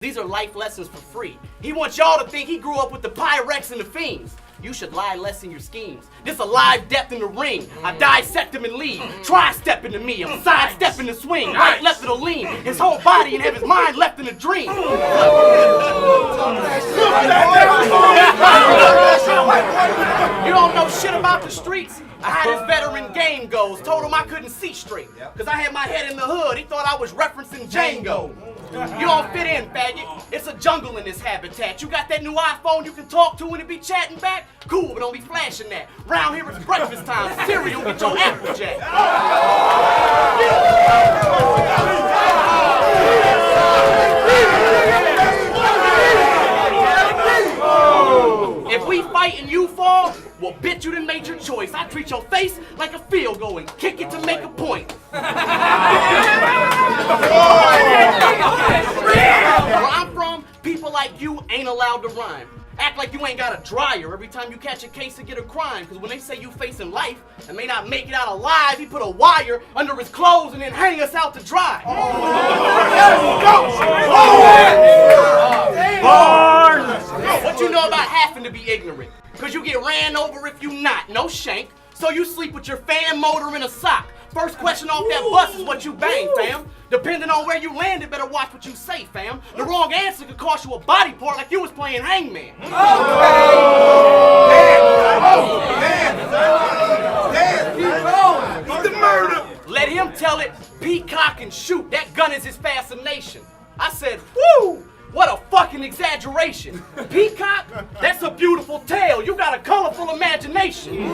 These are life lessons for free. He wants y'all to think he grew up with the Pyrex and the Fiends. You should lie less in your schemes. This a live depth in the ring. I dissect him and leave. Tri-step into me. I'm sidestepping the swing. Right, left of the lean. His whole body and have his mind left in a dream. You don't know shit about the streets? I had his veteran game goes. Told him I couldn't see straight. Cause I had my head in the hood. He thought I was referencing Django. You don't fit in, faggot. It's a jungle in this habitat. You got that new iPhone you can talk to and it be chatting back? Cool, but don't be flashing that. Round here it's breakfast time. Cereal, get your Applejack. If we fight and you fall, well, bitch, you done made your choice. I treat your face like a field goal and kick it to make a point. Where I'm from, people like you ain't allowed to rhyme. Act like you ain't got a dryer every time you catch a case or get a crime. Because when they say you facing life and may not make it out alive, he put a wire under his clothes and then hang us out to dry. What you know about having to be ignorant? Because you get ran over if you not, no shank. So you sleep with your fan motor in a sock. First question off that bus is what you bang, fam. Depending on where you landed, better watch what you say, fam. The wrong answer could cost you a body part like you was playing hangman. The murder. Let him tell it, peacock and shoot. That gun is his fascination. I said, whoo! What a fucking exaggeration. Peacock? That's a beautiful tale. You got a colorful imagination. I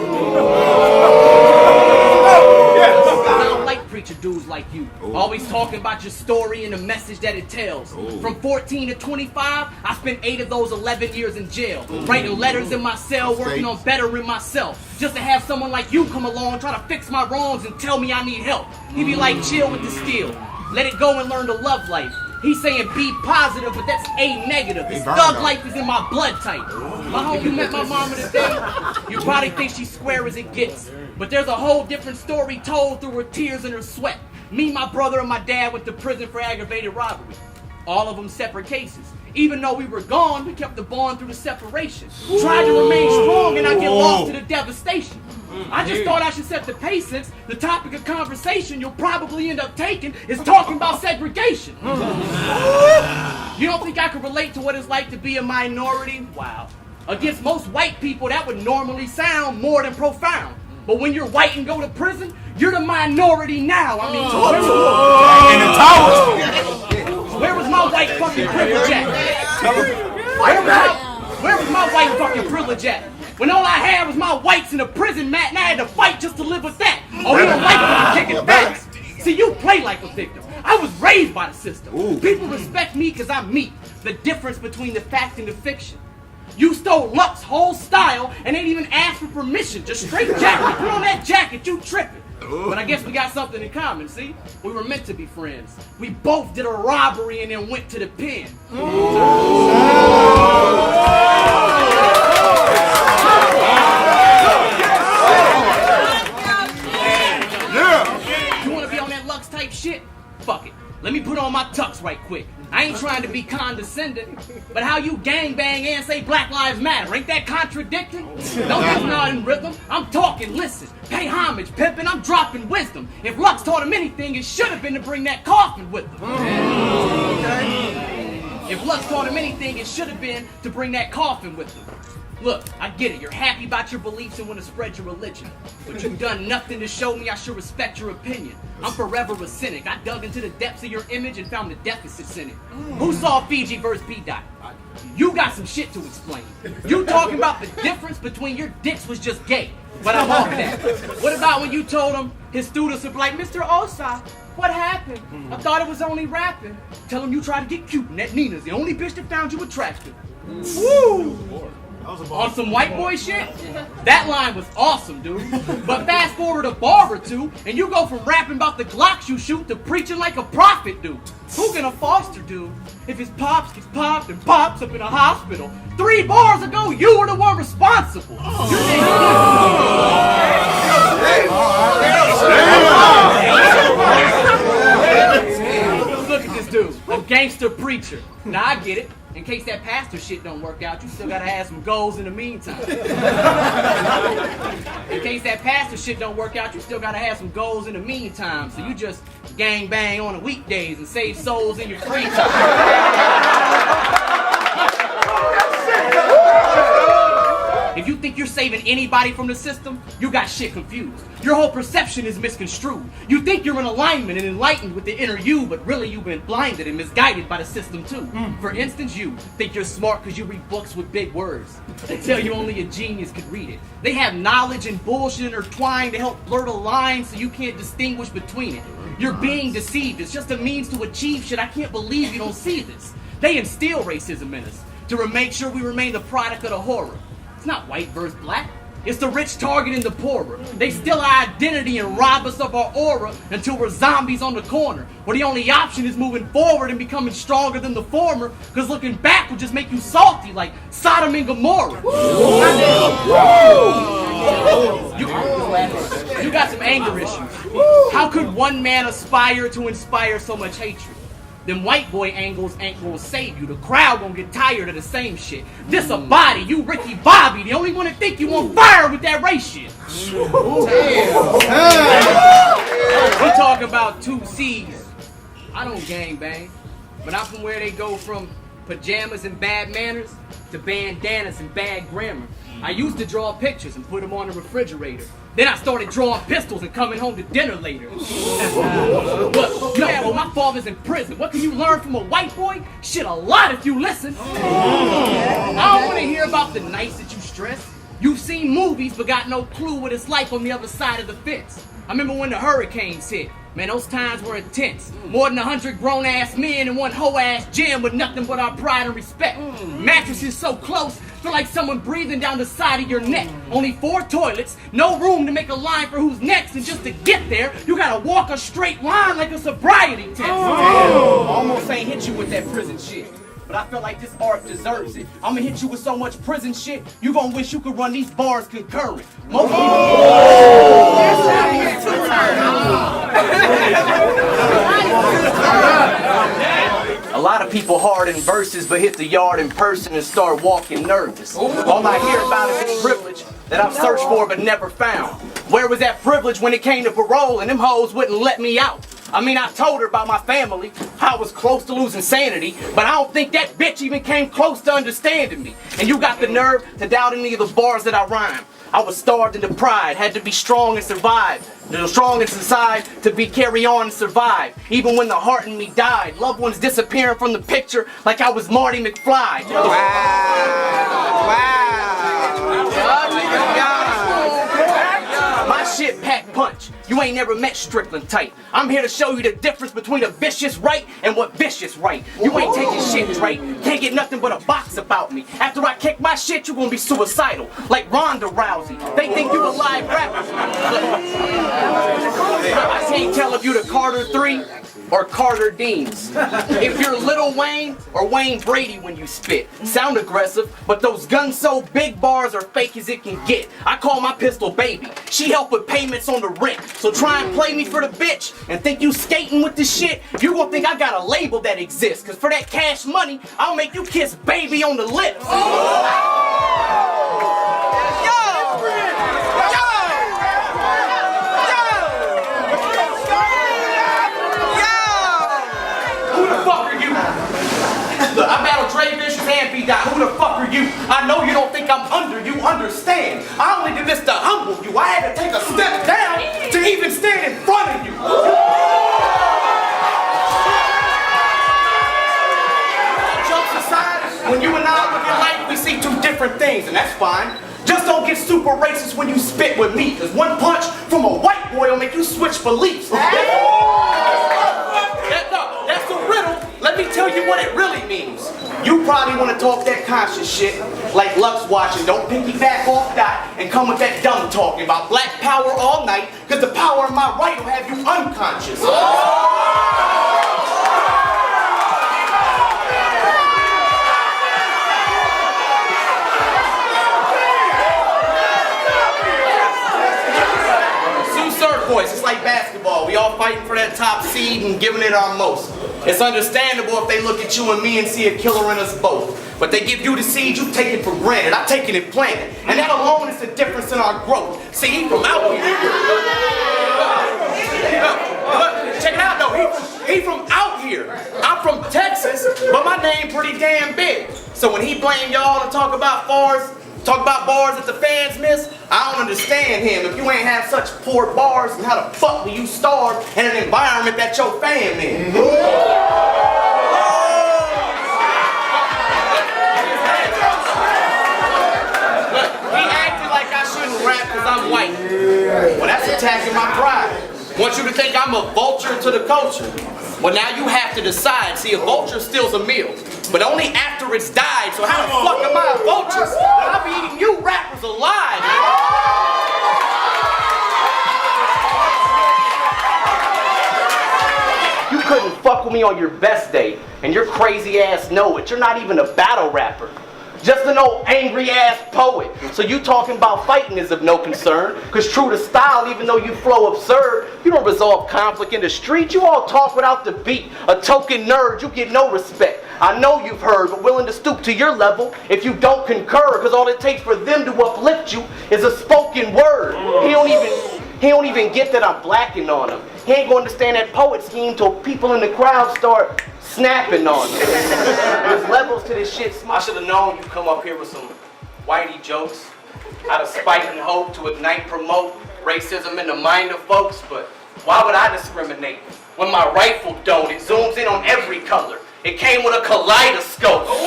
don't like preacher dudes like you. Always talking about your story and the message that it tells. From 14 to 25, I spent 8 of those 11 years in jail. Writing letters in my cell, working on bettering myself. Just to have someone like you come along, try to fix my wrongs and tell me I need help. He be like, chill with the steel. Let it go and learn to love life. He's saying be positive, but that's A negative. His thug life is in my blood type. My homie met my mama today. You probably think she's square as it gets. But there's a whole different story told through her tears and her sweat. Me, my brother, and my dad went to prison for aggravated robbery. All of them separate cases. Even though we were gone, we kept the bond through the separation. Tried to remain strong and I get lost to the devastation. I just thought I should set the pace since the topic of conversation you'll probably end up taking is talking about segregation. You don't think I could relate to what it's like to be a minority? Wow. Against most white people, that would normally sound more than profound. But when you're white and go to prison, you're the minority now. I mean, where was my white fucking privilege at? Where was my white fucking privilege at? When all I had was my whites in a prison mat and I had to fight just to live with that. Oh, you don't like it when I'm kicking backs? See, you play like a victim. I was raised by the system. People respect me because I'm me. The difference between the fact and the fiction. You stole Luck's whole style and ain't even asked for permission. Just straight jacket. Put on that jacket, you tripping. But I guess we got something in common, see? We were meant to be friends. We both did a robbery and then went to the pen. You wanna be on that Lux type shit? Fuck it. Let me put on my tux right quick. I ain't trying to be condescending, but how you gangbang and say Black Lives Matter, ain't that contradicting? Don't just nod in rhythm, I'm talking, listen. Pay homage, pimpin', I'm dropping wisdom. If Lux taught him anything, it should have been to bring that coffin with him. If Lux taught him anything, it should have been to bring that coffin with him. Look, I get it, you're happy about your beliefs and want to spread your religion. But you've done nothing to show me I should respect your opinion. I'm forever a cynic. I dug into the depths of your image and found the deficits in it. Who saw Fiji versus P-Dot? You got some shit to explain. You talking about the difference between your dicks was just gay. But I'm off that. What about when you told him his students would be like, Mr. Osa, what happened? I thought it was only rapping. Tell him you tried to get cute and that Nina's the only bitch that found you attractive. Woo! On some white boy shit? That line was awesome, dude. But fast forward a bar or two, and you go from rapping about the Glocks you shoot to preaching like a prophet, dude. Who can a foster dude if his pops gets popped and pops up in a hospital? 3 bars ago, you were the one responsible. Look at this dude. A gangster preacher. Now I get it. In case that pastor shit don't work out, you still gotta have some goals in the meantime. In case that pastor shit don't work out, you still gotta have some goals in the meantime. So you just gang bang on the weekdays and save souls in your free time. If you think you're saving anybody from the system, you got shit confused. Your whole perception is misconstrued. You think you're in alignment and enlightened with the inner you, but really you've been blinded and misguided by the system too. For instance, you think you're smart because you read books with big words. They tell you only a genius could read it. They have knowledge and bullshit intertwined to help blur the lines so you can't distinguish between it. You're being deceived. It's just a means to achieve shit. I can't believe you don't see this. They instill racism in us to make sure we remain the product of the horror. It's not white versus black. It's the rich targeting the poorer. They steal our identity and rob us of our aura until we're zombies on the corner. Where the only option is moving forward and becoming stronger than the former, because looking back will just make you salty like Sodom and Gomorrah. You got some anger issues. How could one man aspire to inspire so much hatred? Them white boy angles ain't gonna save you. The crowd gonna get tired of the same shit. This a body, you Ricky Bobby, the only one that think you on fire with that race shit. We talk about 2 C's. I don't gangbang, but I'm from where they go from pajamas and bad manners to bandanas and bad grammar. I used to draw pictures and put them on the refrigerator. Then I started drawing pistols and coming home to dinner later. But, well, my father's in prison. What can you learn from a white boy? Shit, a lot if you listen. I don't want to hear about the nights that you stress. You've seen movies but got no clue what it's like on the other side of the fence. I remember when the hurricanes hit. Man, those times were intense. More than 100 grown-ass men in one hoe-ass gym with nothing but our pride and respect. Mattresses so close, feel like someone breathing down the side of your neck. Only 4 toilets, no room to make a line for who's next, and just to get there, you gotta walk a straight line like a sobriety test. Almost ain't hit you with that prison shit. But I feel like this art deserves it. I'ma hit you with so much prison shit, you gon' wish you could run these bars concurrent. Most A lot of people hard in verses, but hit the yard in person and start walking nervous. All I hear about is this privilege that I've searched for but never found. Where was that privilege when it came to parole and them hoes wouldn't let me out? I mean, I told her about my family, how I was close to losing sanity, but I don't think that bitch even came close to understanding me. And you got the nerve to doubt any of the bars that I rhyme. I was starved and deprived, had to be strong and survive. Strong inside to be carry on and survive. Even when the heart in me died, loved ones disappearing from the picture like I was Marty McFly. My shit packed punch. You ain't never met Strickland type. I'm here to show you the difference between a vicious right and what vicious right. You ain't taking shit right. Can't get nothing but a box about me. After I kick my shit, you gonna be suicidal. Like Ronda Rousey. They think you a live rapper. I can't tell if you the Carter 3 or Carter Deans. If you're Lil Wayne or Wayne Brady when you spit. Sound aggressive, but those guns so big bars are fake as it can get. I call my pistol baby. She help with payments on the rent. So try and play me for the bitch and think you skating with the shit. You gon' think I got a label that exists. Cause for that cash money, I'll make you kiss baby on the lips. Look, I battle Dre Vicious and B-Dot. Who the fuck are you? I know you don't think I'm under you, understand. I only did this to humble you. I had to take a step down to even stand in front of you. Jokes aside, when you and I look at life, we see 2 different things, and that's fine. Just don't get super racist when you spit with me, cause one punch from a white boy will make you switch beliefs. That's a riddle. Let me tell you what it really means. You probably want to talk that conscious shit, like Lux watching, don't piggyback off that, and come with that dumb talking about black power all night, cause the power in my right will have you unconscious. Voice. It's like basketball. We all fighting for that top seed and giving it our most. It's understandable if they look at you and me and see a killer in us both. But they give you the seed, you take it for granted. I take it and plant it. And that alone is the difference in our growth. See, he from out here. Check it out though, he from out here. I'm from Texas, but my name pretty damn big. So when he blame y'all and talk about bars that the fans miss, I don't understand him. If you ain't have such poor bars, then how the fuck do you starve in an environment that your fam in? Rap because I'm white. Well, that's attacking my pride. Want you to think I'm a vulture to the culture. Well, now you have to decide. See, a vulture steals a meal, but only after it's died. So how the fuck am I a vulture? I'll be eating you rappers alive. You couldn't fuck with me on your best day, and your crazy ass know it. You're not even a battle rapper. Just an old angry ass poet. So you talking about fighting is of no concern. Cause true to style, even though you flow absurd, you don't resolve conflict in the street. You all talk without the beat. A token nerd, you get no respect. I know you've heard, but willing to stoop to your level if you don't concur. Cause all it takes for them to uplift you is a spoken word. He don't even get that I'm blacking on him. He ain't gonna understand that poet scheme till people in the crowd start snapping on him. There's levels to this shit. I should have known you'd come up here with some whitey jokes out of spite and hope to ignite, promote racism in the mind of folks, but why would I discriminate? When my rifle don't, it zooms in on every color. It came with a kaleidoscope. Keep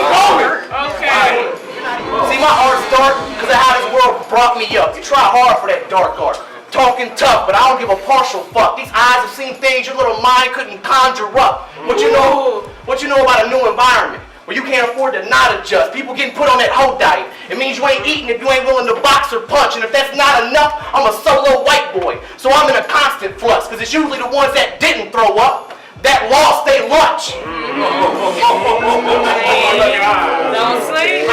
going. Okay. See, my art's dark because of how this world brought me up. You try hard for that dark art. Talking tough, but I don't give a partial fuck. These eyes have seen things your little mind couldn't conjure up. What you know about a new environment where you can't afford to not adjust? People getting put on that hoe diet. It means you ain't eating if you ain't willing to box or punch. And if that's not enough, I'm a solo white boy. So I'm in a constant flux, because it's usually the ones that didn't throw up that lost their lunch. Don't sleep.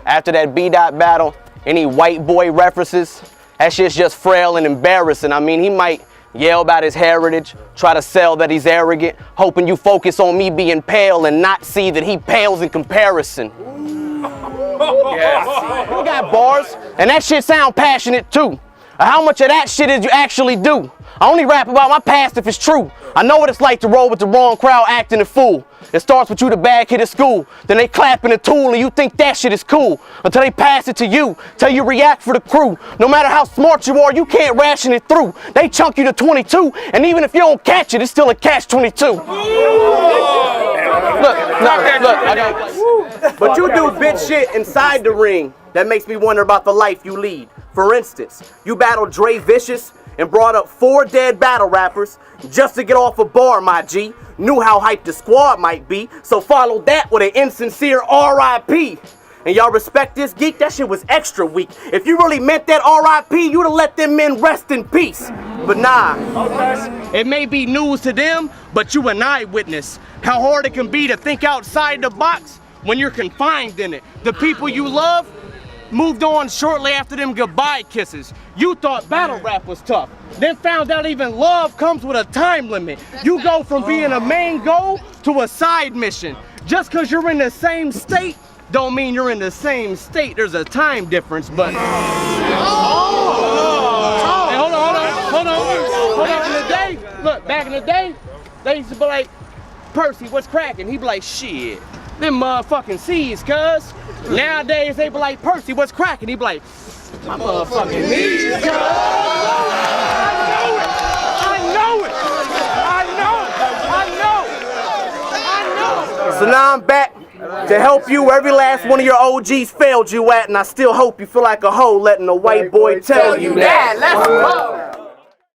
After that B-Dot battle, any white boy references? That shit's just frail and embarrassing. I mean, he might yell about his heritage, try to sell that he's arrogant, hoping you focus on me being pale and not see that he pales in comparison. Yeah. You got bars, and that shit sound passionate too. How much of that shit did you actually do? I only rap about my past if it's true. I know what it's like to roll with the wrong crowd acting a fool. It starts with you the bad kid at school. Then they clapping a tool and you think that shit is cool. Until they pass it to you, till you react for the crew. No matter how smart you are, you can't ration it through. They chunk you to 22, and even if you don't catch it, it's still a catch-22. Look, I got. But you do bitch shit inside the ring that makes me wonder about the life you lead. For instance, you battled Dre Vicious and brought up 4 dead battle rappers just to get off a bar, my G. Knew how hyped the squad might be, so followed that with an insincere R.I.P. And y'all respect this geek? That shit was extra weak. If you really meant that R.I.P., you'd have let them men rest in peace. But nah. It may be news to them, but you an eyewitness. How hard it can be to think outside the box when you're confined in it. The people you love moved on shortly after them goodbye kisses. You thought battle rap was tough, then found out even love comes with a time limit. You go from being a main goal to a side mission. Just cause you're in the same state, don't mean you're in the same state. There's a time difference, but... Hey, hold on. In the day, look, back in the day, they used to be like, Percy, what's cracking? He'd be like, shit, them motherfucking C's, cuz. Nowadays, they be like, Percy, what's cracking? He be like, my motherfucking knees, cuz. I know. So now I'm back to help you where every last one of your OGs failed you at, and I still hope you feel like a hoe letting a white boy tell you that. Let's go.